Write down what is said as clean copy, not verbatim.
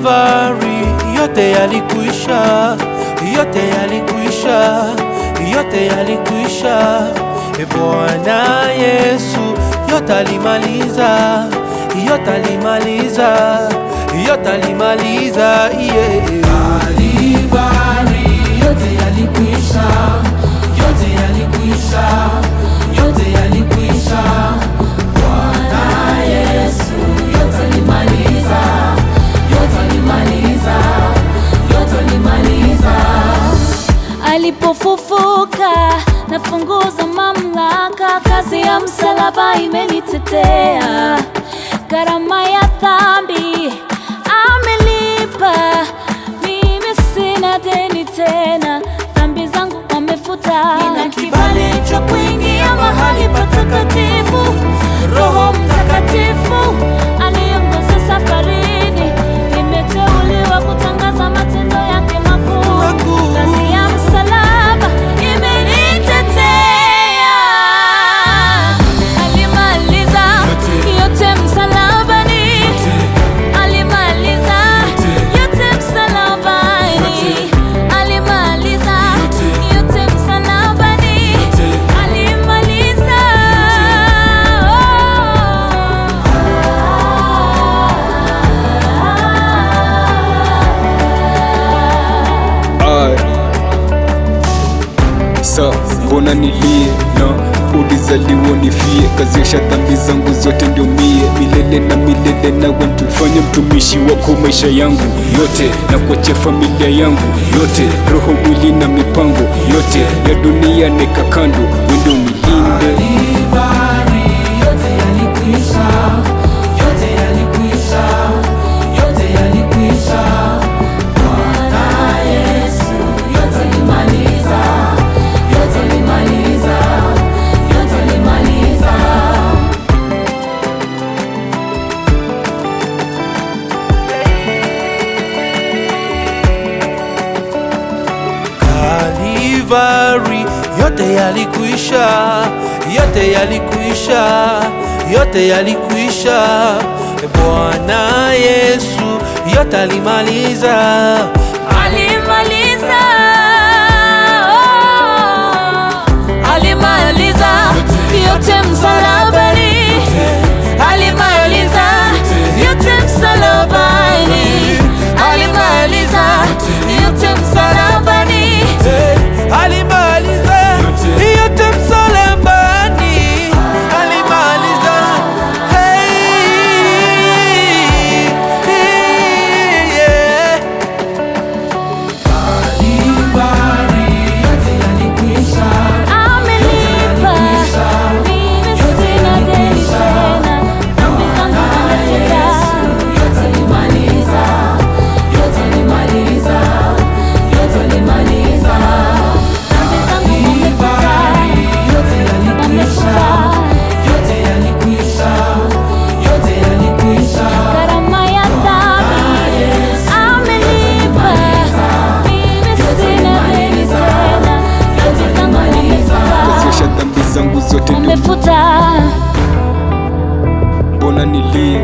Kalvari, yote yalikwisha, yote yalikwisha, yote yalikwisha. Bwana Yesu yote alimaliza, yote alimaliza, yote alimaliza, yeah. Kalvari, yote yalikwisha, yote yalikwisha, yote yalikwisha. Bwana Yesu yote alimaliza, yote alimaliza, yote alimaliza. Alipofufuka na funguo za mamlaka, kazi ya msalaba imenitetea. Gharama ya dhambi amelipa, mimi sina deni tena, dhambi zangu amefuta. Nina kibali cha kuingia mahali patakatifu, Roho Mtakatifu aniongoza safarini, nimeteuliwa kutangaza matendo yake makuu. Kazi ya msalaba imenitetea, alimaliza yote msalabani, alimaliza yote msalabani, alimaliza yote msalabani, alimaliza. Sa mbona nilie na ulizaliwa nifie, kaziosha dhambi zangu zote ndio mie, milele na milele na watu. Fanya mtumishi wako maisha yangu yote, na kuachia familia yangu yote, roho mwili na mipango yote ya dunia neka kando, wendo milinde. Kalvari, yote yalikwisha, yote yalikwisha, yote yalikwisha. Bwana Yesu yote alimaliza, yote alimaliza, yote alimaliza. Kalvari, yote yalikwisha, yote yalikwisha, yote yalikwisha. Bwana Yesu yote alimaliza, Alimaliza, alimaliza yote msalabani, alimaliza yote msalabani, alimaliza yote msalabani, alimaliza yote msalabani, alimaliza. Hey, yeah. Kalvari, yote yalikwisha, amelipa, mimi sina deni tena, dhambi zangu amefuta. yote alimaliza, yote alimaliza, yote alimaliza. Kalvari, yote yalikwisha, yote yalikwisha, yote yalikwisha. Gharama ya dhambi amelipa, mimi sina deni tena, dhambi zangu amefuta. Kaziosha dhambi zangu zote ndio, Amefuta. mbona nilie